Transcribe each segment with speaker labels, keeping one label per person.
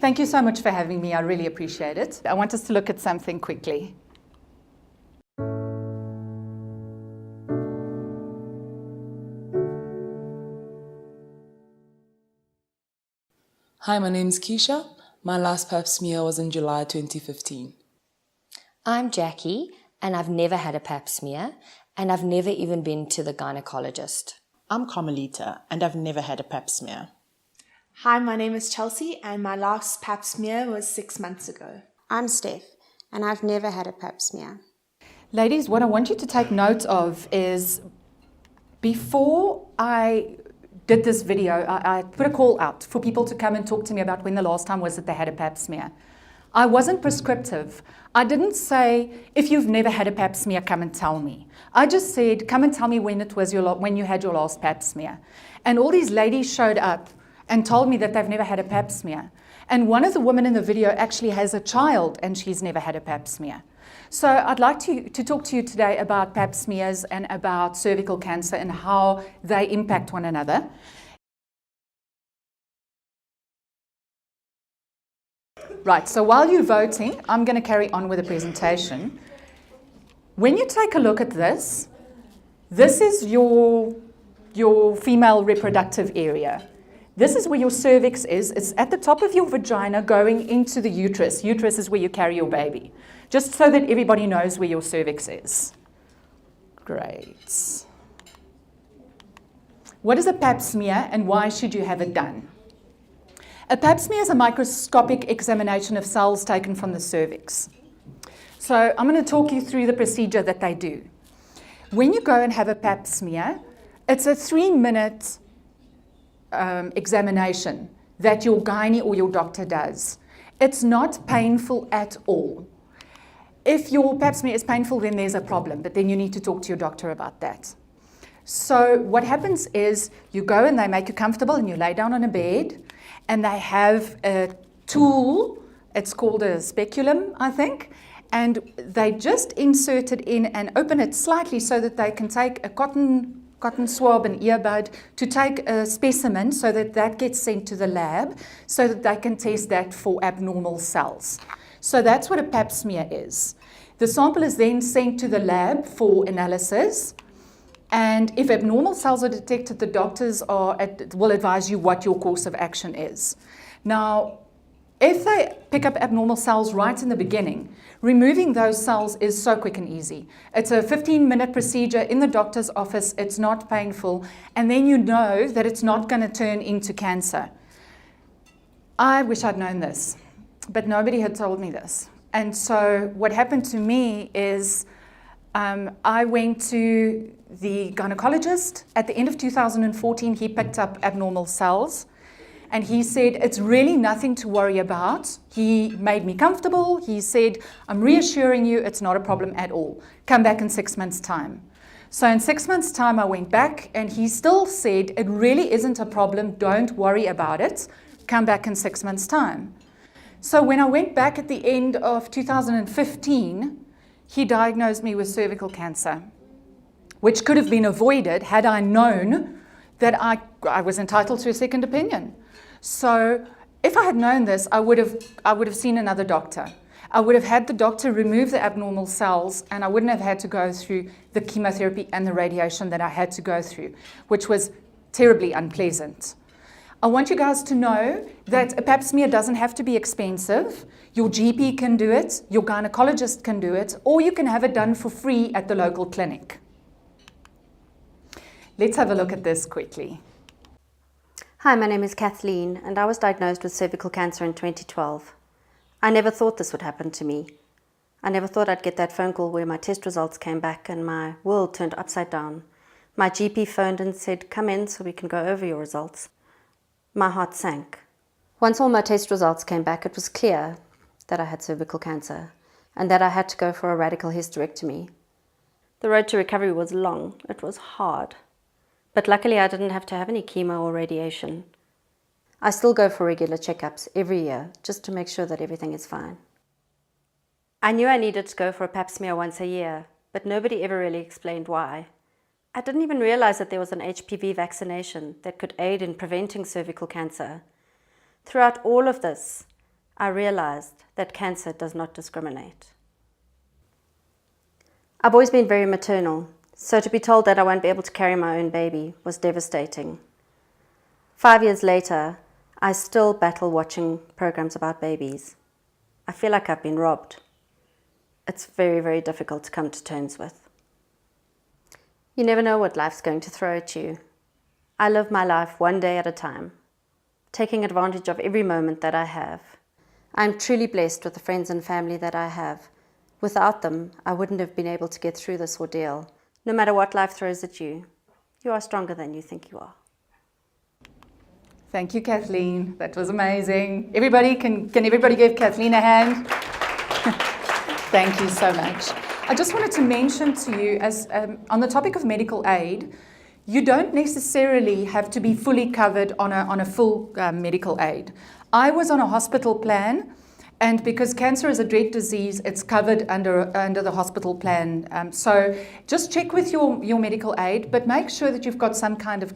Speaker 1: Thank you so much for having me. I really appreciate it. I want us to look at something quickly.
Speaker 2: Hi, my name's Keisha. My last PAP smear was in July 2015.
Speaker 3: I'm Jackie, and I've never had a PAP smear, and I've never even been to the gynecologist.
Speaker 4: I'm Carmelita, and I've never had a PAP smear.
Speaker 5: Hi, my name is Chelsea, and my last PAP smear was 6 months ago.
Speaker 6: I'm Steph, and I've never had a PAP smear.
Speaker 1: Ladies, what I want you to take note of is before I did this video, I put a call out for people to come and talk to me about when the last time was that they had a PAP smear. I wasn't prescriptive. I didn't say, if you've never had a PAP smear, come and tell me. I just said, come and tell me when it was when you had your last PAP smear. And all these ladies showed up and told me that they've never had a PAP smear. And one of the women in the video actually has a child and she's never had a PAP smear. So I'd like to talk to you today about PAP smears and about cervical cancer and how they impact one another. Right, so while you're voting, I'm going to carry on with the presentation. When you take a look at this, this is your female reproductive area. This is where your cervix is. It's at the top of your vagina going into the uterus. Uterus is where you carry your baby. Just so that everybody knows where your cervix is. Great. What is a PAP smear and why should you have it done? A PAP smear is a microscopic examination of cells taken from the cervix. So I'm going to talk you through the procedure that they do. When you go and have a PAP smear, it's a 3-minute examination that your gynae or your doctor does. It's not painful at all. If your PAP smear is painful, then there's a problem, but then you need to talk to your doctor about that. So what happens is you go and they make you comfortable and you lay down on a bed and they have a tool, it's called a speculum, I think, and they just insert it in and open it slightly so that they can take a cotton swab and earbud to take a specimen so that that gets sent to the lab so that they can test that for abnormal cells. So that's what a PAP smear is. The sample is then sent to the lab for analysis, and if abnormal cells are detected, the doctors will advise you what your course of action is. Now, if they pick up abnormal cells right in the beginning, removing those cells is so quick and easy. It's a 15-minute procedure in the doctor's office. It's not painful. And then you know that it's not going to turn into cancer. I wish I'd known this, but nobody had told me this. And so what happened to me is I went to the gynecologist. At the end of 2014, he picked up abnormal cells. And he said, it's really nothing to worry about. He made me comfortable. He said, I'm reassuring you, it's not a problem at all. Come back in 6 months' time. So in 6 months' time, I went back and he still said, it really isn't a problem. Don't worry about it. Come back in 6 months' time. So when I went back at the end of 2015, he diagnosed me with cervical cancer, which could have been avoided had I known that I was entitled to a second opinion. So if I had known this, I would have seen another doctor. I would have had the doctor remove the abnormal cells, and I wouldn't have had to go through the chemotherapy and the radiation that I had to go through, which was terribly unpleasant. I want you guys to know that a PAP smear doesn't have to be expensive. Your GP can do it, your gynecologist can do it, or you can have it done for free at the local clinic. Let's have a look at this quickly.
Speaker 6: Hi, my name is Kathleen, and I was diagnosed with cervical cancer in 2012. I never thought this would happen to me. I never thought I'd get that phone call where my test results came back and my world turned upside down. My GP phoned and said, come in so we can go over your results. My heart sank. Once all my test results came back, it was clear that I had cervical cancer and that I had to go for a radical hysterectomy. The road to recovery was long. It was hard. But luckily I didn't have to have any chemo or radiation. I still go for regular checkups every year just to make sure that everything is fine. I knew I needed to go for a PAP smear once a year, but nobody ever really explained why. I didn't even realize that there was an HPV vaccination that could aid in preventing cervical cancer. Throughout all of this, I realized that cancer does not discriminate. I've always been very maternal, so to be told that I won't be able to carry my own baby was devastating. 5 years later, I still battle watching programs about babies. I feel like I've been robbed. It's very, very difficult to come to terms with. You never know what life's going to throw at you. I live my life one day at a time, taking advantage of every moment that I have. I'm truly blessed with the friends and family that I have. Without them, I wouldn't have been able to get through this ordeal. No matter what life throws at you, you are stronger than you think you are.
Speaker 1: Thank you, Kathleen. That was amazing. Everybody, can everybody give Kathleen a hand? Thank you so much. I just wanted to mention to you, as on the topic of medical aid, you don't necessarily have to be fully covered on a full medical aid. I was on a hospital plan, and because cancer is a dread disease, it's covered under the hospital plan. So just check with your medical aid, but make sure that you've got some kind of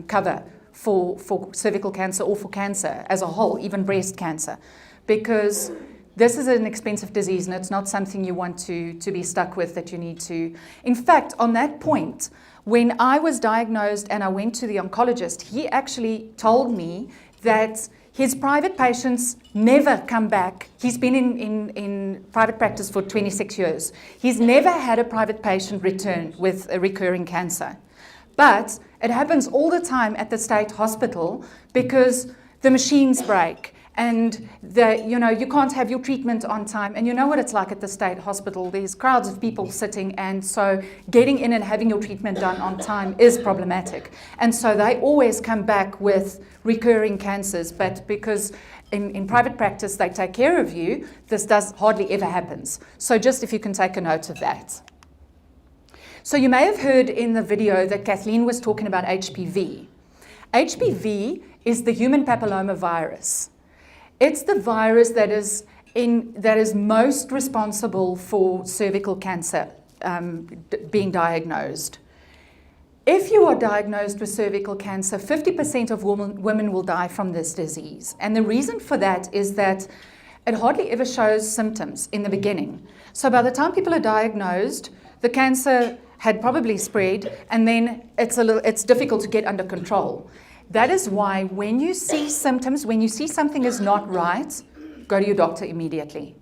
Speaker 1: cover for cervical cancer or for cancer as a whole, even breast cancer, because this is an expensive disease and it's not something you want to be stuck with, that you need to. In fact, on that point, when I was diagnosed and I went to the oncologist, he actually told me that his private patients never come back. He's been in private practice for 26 years. He's never had a private patient return with a recurring cancer. But it happens all the time at the state hospital because the machines break and you can't have your treatment on time. And you know what it's like at the state hospital. There's crowds of people sitting, and so getting in and having your treatment done on time is problematic. And so they always come back with recurring cancers, but because in private practice they take care of you, this hardly ever happens. So just if you can take a note of that. So you may have heard in the video that Kathleen was talking about HPV. HPV is the human papilloma virus. It's the virus that is most responsible for cervical cancer being diagnosed. If you are diagnosed with cervical cancer, 50% of women will die from this disease. And the reason for that is that it hardly ever shows symptoms in the beginning. So by the time people are diagnosed, the cancer had probably spread, and then it's difficult to get under control. That is why when you see symptoms, when you see something is not right, go to your doctor immediately.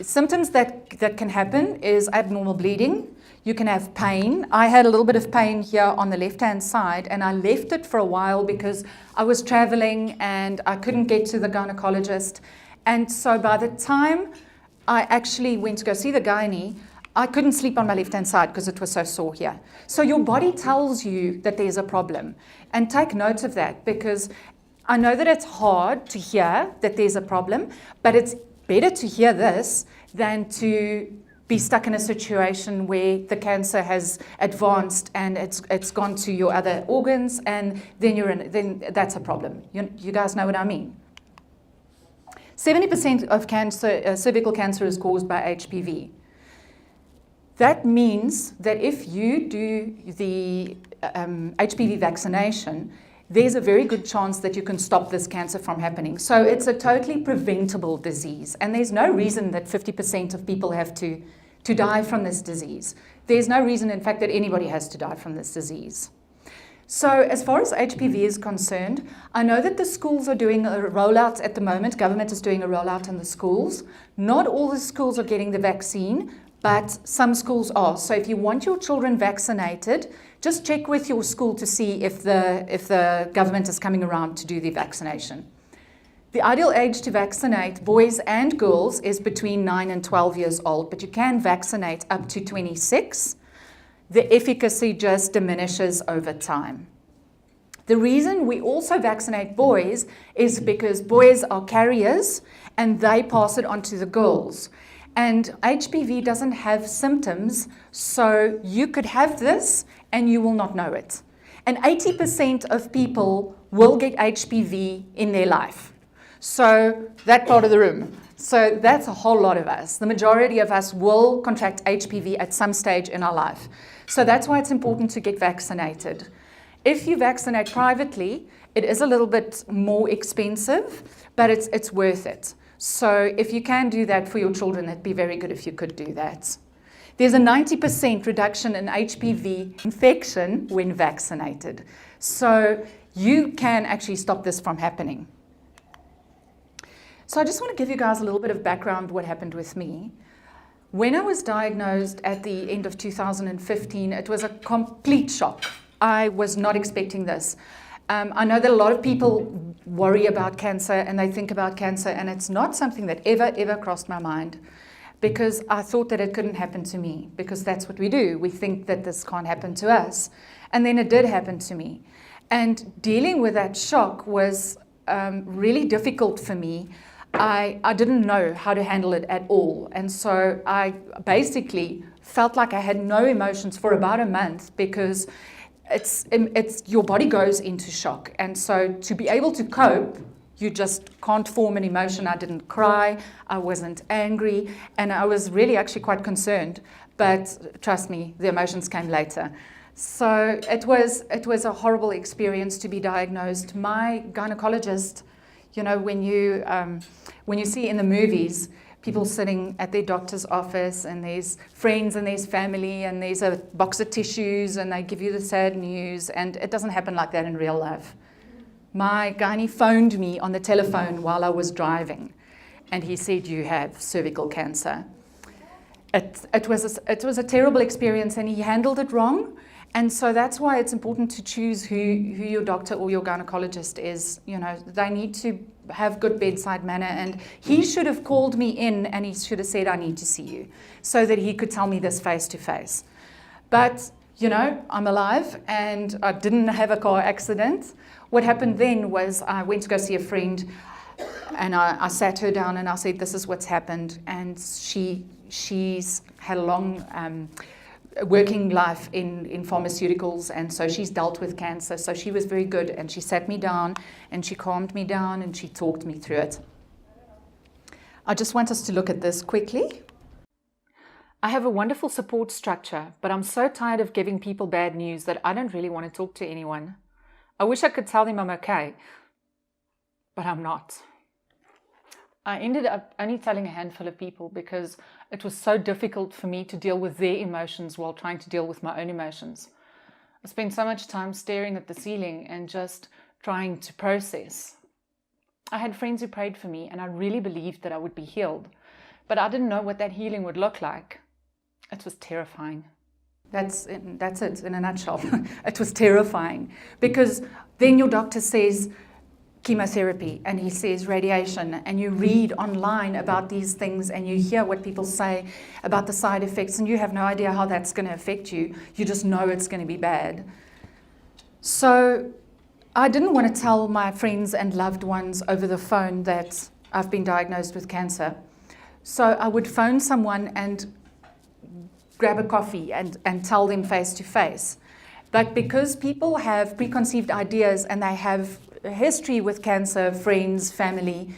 Speaker 1: Symptoms that can happen is abnormal bleeding. You can have pain. I had a little bit of pain here on the left-hand side, and I left it for a while because I was traveling and I couldn't get to the gynecologist. And so by the time I actually went to go see the gynae, I couldn't sleep on my left-hand side because it was so sore here. So your body tells you that there's a problem. And take note of that, because I know that it's hard to hear that there's a problem, but it's better to hear this than to be stuck in a situation where the cancer has advanced and it's gone to your other organs, and then that's a problem. You guys know what I mean? 70% of cervical cancer is caused by HPV. That means that if you do the HPV vaccination, there's a very good chance that you can stop this cancer from happening. So it's a totally preventable disease, and there's no reason that 50% of people have to die from this disease. There's no reason, in fact, that anybody has to die from this disease. So as far as HPV is concerned, I know that the schools are doing a rollout at the moment. Government is doing a rollout in the schools. Not all the schools are getting the vaccine, but some schools are. So if you want your children vaccinated, just check with your school to see if the government is coming around to do the vaccination. The ideal age to vaccinate boys and girls is between 9 and 12 years old, but you can vaccinate up to 26. The efficacy just diminishes over time. The reason we also vaccinate boys is because boys are carriers and they pass it on to the girls. And HPV doesn't have symptoms, so you could have this and you will not know it. And 80% of people will get HPV in their life. So that part of the room. So that's a whole lot of us. The majority of us will contract HPV at some stage in our life. So that's why it's important to get vaccinated. If you vaccinate privately, it is a little bit more expensive, but it's worth it. So if you can do that for your children, it'd be very good if you could do that. There's a 90% reduction in HPV infection when vaccinated. So you can actually stop this from happening. So I just want to give you guys a little bit of background what happened with me. When I was diagnosed at the end of 2015, it was a complete shock. I was not expecting this. I know that a lot of people worry about cancer and they think about cancer, and it's not something that ever crossed my mind, because I thought that it couldn't happen to me, because that's what we do. We think that this can't happen to us. And then it did happen to me. And dealing with that shock was really difficult for me. I didn't know how to handle it at all. And so I basically felt like I had no emotions for about a month, because it's your body goes into shock. And so to be able to cope, you just can't form an emotion. I didn't cry, I wasn't angry, and I was really actually quite concerned. But trust me, the emotions came later. So it was a horrible experience to be diagnosed. My gynecologist, you know, when you see in the movies people sitting at their doctor's office, and there's friends and there's family and there's a box of tissues and they give you the sad news, and it doesn't happen like that in real life. My gynae phoned me on the telephone while I was driving, and he said, "You have cervical cancer." It was a terrible experience, and he handled it wrong. And so that's why it's important to choose who your doctor or your gynecologist is. You know, they need to have good bedside manner, and he should have called me in and he should have said, "I need to see you," so that he could tell me this face to face. But, you know, I'm alive and I didn't have a car accident. What happened then was I went to go see a friend, and I sat her down and I said, "This is what's happened." And she's had a long working life in pharmaceuticals, and so she's dealt with cancer. So she was very good, and she sat me down and she calmed me down and she talked me through it. I just want us to look at this quickly. I have a wonderful support structure, but I'm so tired of giving people bad news that I don't really want to talk to anyone. I wish I could tell them I'm okay, but I'm not. I ended up only telling a handful of people because it was so difficult for me to deal with their emotions while trying to deal with my own emotions. I spent so much time staring at the ceiling and just trying to process. I had friends who prayed for me, and I really believed that I would be healed, but I didn't know what that healing would look like. It was terrifying. That's it in a nutshell. It was terrifying, because then your doctor says chemotherapy, and he says radiation, and you read online about these things and you hear what people say about the side effects, and you have no idea how that's going to affect you. You just know it's going to be bad. So I didn't want to tell my friends and loved ones over the phone that I've been diagnosed with cancer. So I would phone someone and grab a coffee and tell them face to face. But because people have preconceived ideas and they have a history with cancer, friends, family,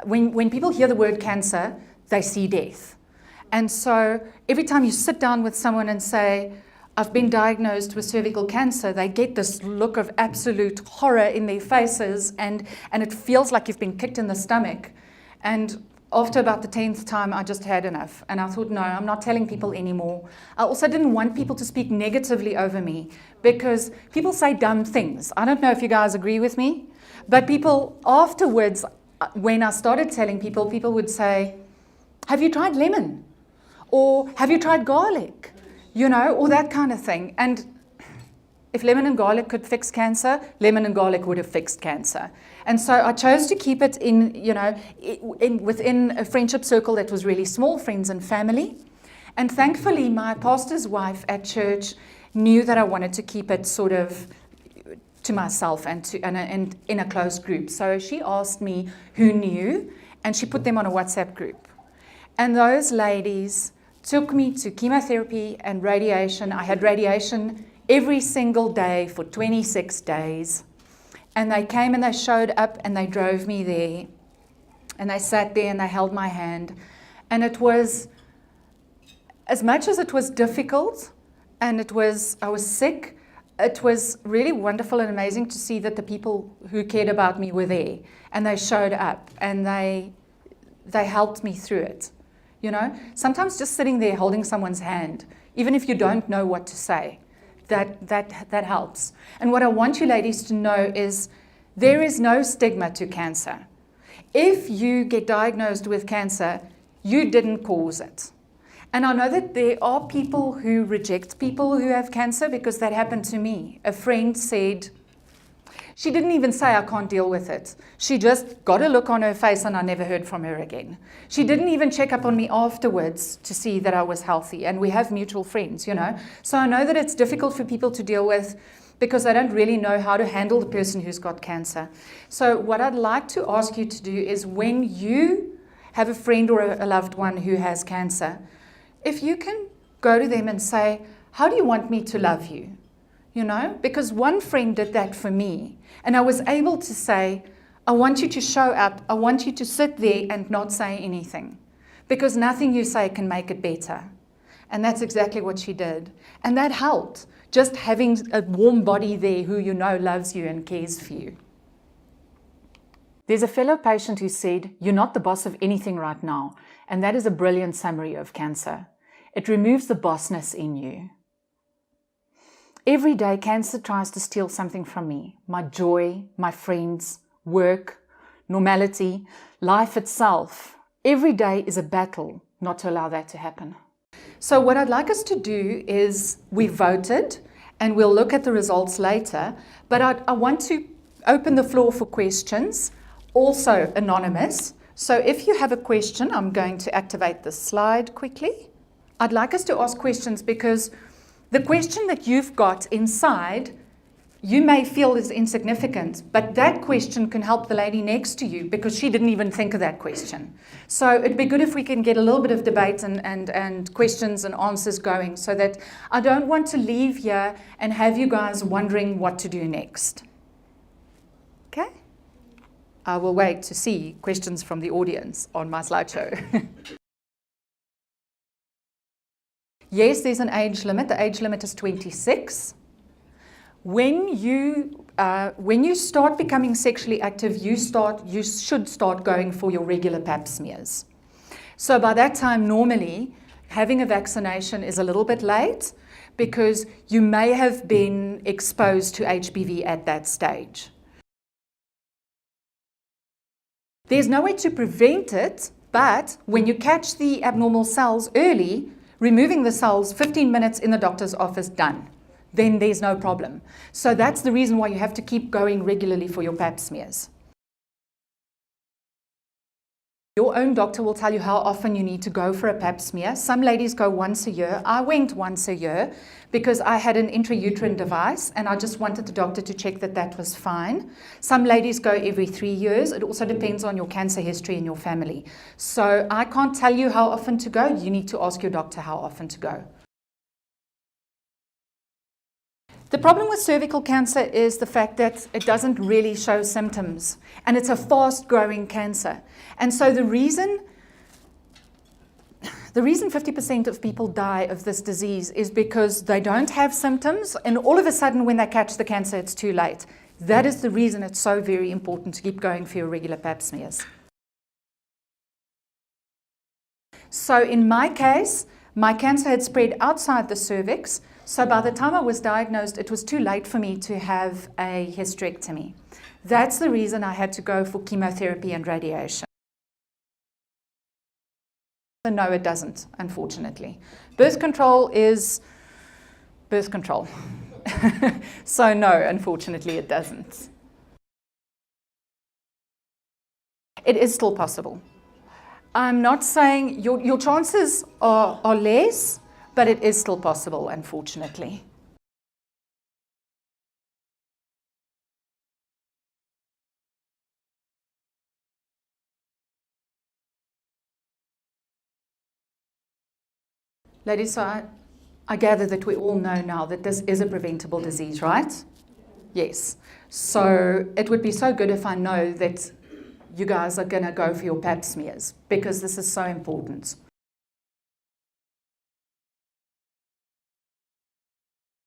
Speaker 1: when people hear the word cancer, they see death. And so every time you sit down with someone and say, "I've been diagnosed with cervical cancer," they get this look of absolute horror in their faces, and it feels like you've been kicked in the stomach. And after about the 10th time, I just had enough. And I thought, no, I'm not telling people anymore. I also didn't want people to speak negatively over me, because people say dumb things. I don't know if you guys agree with me, but people afterwards, when I started telling people, people would say, "Have you tried lemon?" Or "Have you tried garlic?" You know, or that kind of thing. And if lemon and garlic could fix cancer, lemon and garlic would have fixed cancer. And so I chose to keep it within a friendship circle that was really small, friends and family. And thankfully, my pastor's wife at church knew that I wanted to keep it sort of to myself and in a close group. So she asked me who knew, and she put them on a WhatsApp group. And those ladies took me to chemotherapy and radiation. I had radiation every single day for 26 days. And they came and they showed up and they drove me there. And they sat there and they held my hand. And it was, as much as it was difficult and I was sick, it was really wonderful and amazing to see that the people who cared about me were there. And they showed up and they they helped me through it. You know, sometimes just sitting there holding someone's hand, even if you don't know what to say, that helps. And what I want you ladies to know is there is no stigma to cancer. If you get diagnosed with cancer, you didn't cause it. And I know that there are people who reject people who have cancer, because that happened to me. A friend said, she didn't even say, I can't deal with it. She just got a look on her face and I never heard from her again. She didn't even check up on me afterwards to see that I was healthy. And we have mutual friends, you know. So I know that it's difficult for people to deal with because they don't really know how to handle the person who's got cancer. So what I'd like to ask you to do is, when you have a friend or a loved one who has cancer, if you can go to them and say, how do you want me to love you? You know, because one friend did that for me. And I was able to say, I want you to show up. I want you to sit there and not say anything, because nothing you say can make it better. And that's exactly what she did. And that helped, just having a warm body there who you know loves you and cares for you. There's a fellow patient who said, you're not the boss of anything right now. And that is a brilliant summary of cancer. It removes the bossness in you. Every day, cancer tries to steal something from me. My joy, my friends, work, normality, life itself. Every day is a battle not to allow that to happen. So what I'd like us to do is, we voted, and we'll look at the results later, but I want to open the floor for questions, also anonymous. So if you have a question, I'm going to activate the slide quickly. I'd like us to ask questions, because the question that you've got inside, you may feel is insignificant, but that question can help the lady next to you, because she didn't even think of that question. So it'd be good if we can get a little bit of debate and questions and answers going, so that I don't want to leave here and have you guys wondering what to do next. Okay? I will wait to see questions from the audience on my slideshow. Yes, there's an age limit. The age limit is 26. When you start becoming sexually active, you should start going for your regular PAP smears. So by that time, normally, having a vaccination is a little bit late, because you may have been exposed to HPV at that stage. There's no way to prevent it, but when you catch the abnormal cells early, removing the cells, 15 minutes in the doctor's office, done. Then there's no problem. So that's the reason why you have to keep going regularly for your PAP smears. Your own doctor will tell you how often you need to go for a PAP smear. Some ladies go once a year. I went once a year because I had an intrauterine device and I just wanted the doctor to check that that was fine. Some ladies go every 3 years. It also depends on your cancer history in your family. So I can't tell you how often to go. You need to ask your doctor how often to go. The problem with cervical cancer is the fact that it doesn't really show symptoms, and it's a fast-growing cancer. And so the reason 50% of people die of this disease is because they don't have symptoms, and all of a sudden when they catch the cancer, it's too late. That is the reason it's so very important to keep going for your regular PAP smears. So in my case, my cancer had spread outside the cervix. So by the time I was diagnosed, it was too late for me to have a hysterectomy. That's the reason I had to go for chemotherapy and radiation. No, it doesn't, unfortunately. Birth control is birth control. So no, unfortunately, it doesn't. It is still possible. I'm not saying your chances are less, but it is still possible, unfortunately. Ladies, so I gather that we all know now that this is a preventable disease, right? Yes. So it would be so good if I know that you guys are going to go for your PAP smears, because this is so important.